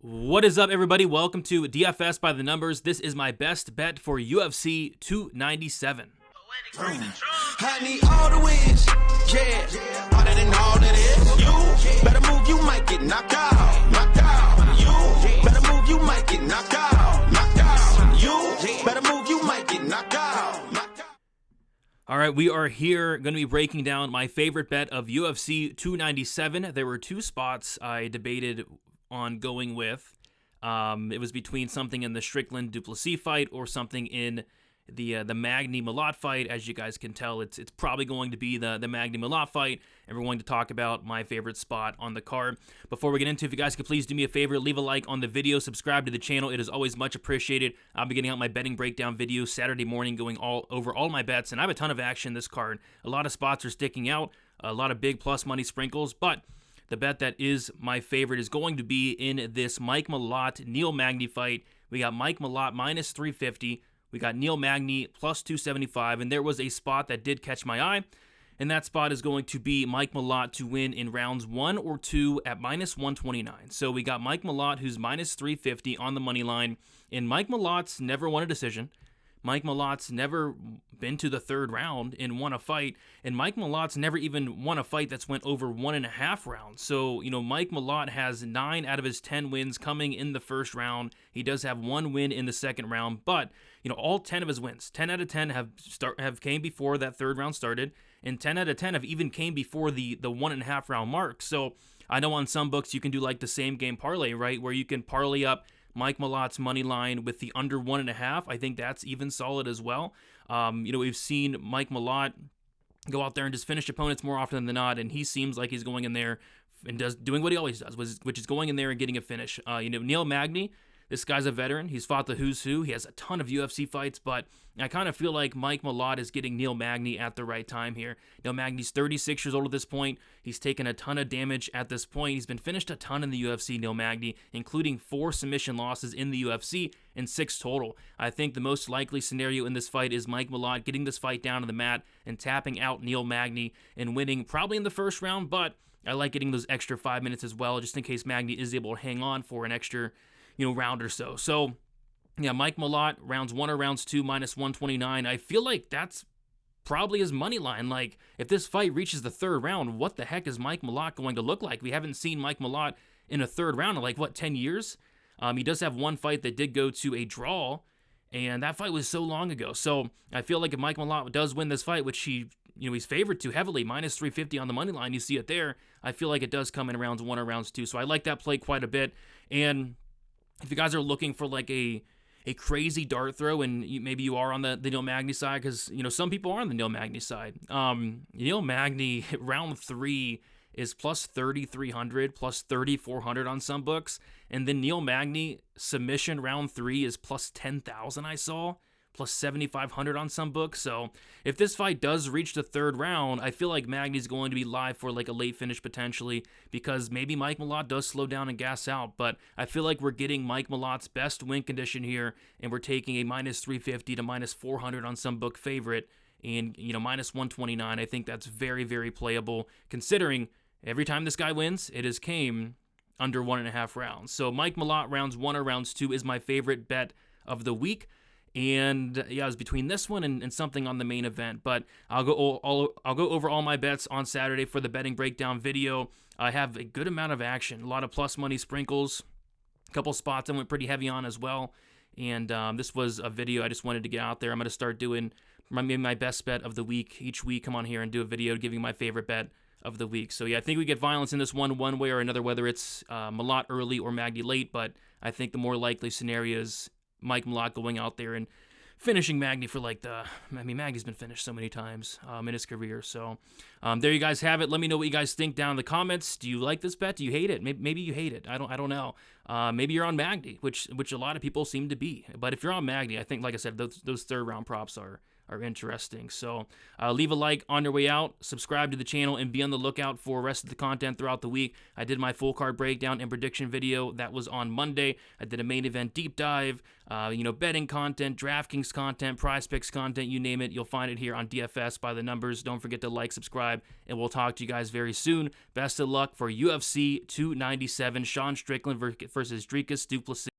What is up, everybody? Welcome to DFS by the Numbers. This is my best bet for UFC 297. I need all the wins, yeah. Harder than all that is. You better move, you might get knocked out, knocked out. You better move, you might get knocked out, knocked out. You better move, you might get knocked out, knocked out. All right, we are here going to be breaking down my favorite bet of UFC 297. There were two spots I debated on going with. It was between something in the Strickland Duplessis fight or something in the Magny Malott fight. As you guys can tell, it's probably going to be the Magny Malott fight, and we're going to talk about my favorite spot on the card. Before we get into it, if you guys could please do me a favor, leave a like on the video, subscribe to the channel. It is always much appreciated. I'll be getting out my betting breakdown videos Saturday morning, going over all my bets, and I have a ton of action this card. A lot of spots are sticking out, a lot of big plus money sprinkles, but the bet that is my favorite is going to be in this Mike Malott Neil Magny fight. We got Mike Malott minus 350. We got Neil Magny plus 275. And there was a spot that did catch my eye. And that spot is going to be Mike Malott to win in rounds 1 or 2 at minus 129. So we got Mike Malott, who's minus 350 on the money line. And Mike Malott's never won a decision. Mike Malott's never been to the third round and won a fight, and Mike Malott's never even won a fight that's went over 1.5 rounds. So, Mike Malott has 9 out of his 10 wins coming in the first round. He does have 1 win in the second round, but, all 10 of his wins, 10 out of 10 have came before that third round started, and 10 out of 10 have even came before the 1.5 round mark. So I know on some books you can do like the same game parlay, right, where you can parlay up Mike Malott's money line with the under 1.5. I think that's even solid as well. We've seen Mike Malott go out there and just finish opponents more often than not, and he seems like he's going in there and doing what he always does, which is going in there and getting a finish. Neil Magny, this guy's a veteran. He's fought the who's who. He has a ton of UFC fights, but I kind of feel like Mike Malott is getting Neil Magny at the right time here. Neil Magny's 36 years old at this point. He's taken a ton of damage at this point. He's been finished a ton in the UFC, Neil Magny, including 4 submission losses in the UFC and 6 total. I think the most likely scenario in this fight is Mike Malott getting this fight down to the mat and tapping out Neil Magny and winning probably in the first round, but I like getting those extra 5 minutes as well, just in case Magny is able to hang on for an extra round or so. So, yeah, Mike Malott, rounds 1 or rounds 2, minus 129. I feel like that's probably his money line. Like, if this fight reaches the third round, what the heck is Mike Malott going to look like? We haven't seen Mike Malott in a third round in 10 years? He does have one fight that did go to a draw, and that fight was so long ago. So I feel like if Mike Malott does win this fight, which he's favored to heavily, minus 350 on the money line, you see it there, I feel like it does come in rounds 1 or rounds 2. So I like that play quite a bit. And if you guys are looking for like a crazy dart throw, and maybe you are on the Neil Magny side, because some people are on the Neil Magny side. Neil Magny round 3 is plus 3,300, plus 3,400 on some books, and then Neil Magny submission round 3 is plus 10,000. I saw plus 7,500 on some books. So if this fight does reach the third round, I feel like Magny's going to be live for like a late finish potentially, because maybe Mike Malott does slow down and gas out, but I feel like we're getting Mike Malott's best win condition here, and we're taking a minus 350 to minus 400 on some book favorite, and minus 129. I think that's very, very playable, considering every time this guy wins, it has came under 1.5 rounds. So Mike Malott rounds 1 or rounds 2 is my favorite bet of the week. And yeah, it was between this one and something on the main event. But I'll go over all my bets on Saturday for the betting breakdown video. I have a good amount of action, a lot of plus money sprinkles, a couple spots I went pretty heavy on as well. And this was a video I just wanted to get out there. I'm going to start doing maybe my best bet of the week each week. Come on here and do a video giving my favorite bet of the week. So yeah, I think we get violence in this one way or another, whether it's Malott early or Magny late. But I think the more likely scenario is Mike Malott going out there and finishing Magny for Magny's been finished so many times in his career. So there you guys have it. Let me know what you guys think down in the comments. Do you like this bet? Do you hate it? Maybe you hate it. I don't know. Maybe you're on Magny, which a lot of people seem to be. But if you're on Magny, I think, like I said, those third round props are are interesting. So leave a like on your way out, subscribe to the channel, and be on the lookout for the rest of the content throughout the week. I did my full card breakdown and prediction video. That was on Monday. I did a main event deep dive, betting content, DraftKings content, Prize Picks content, you name it. You'll find it here on DFS by the numbers. Don't forget to like, subscribe, and we'll talk to you guys very soon. Best of luck for UFC 297, Sean Strickland versus Dricus du Plessis.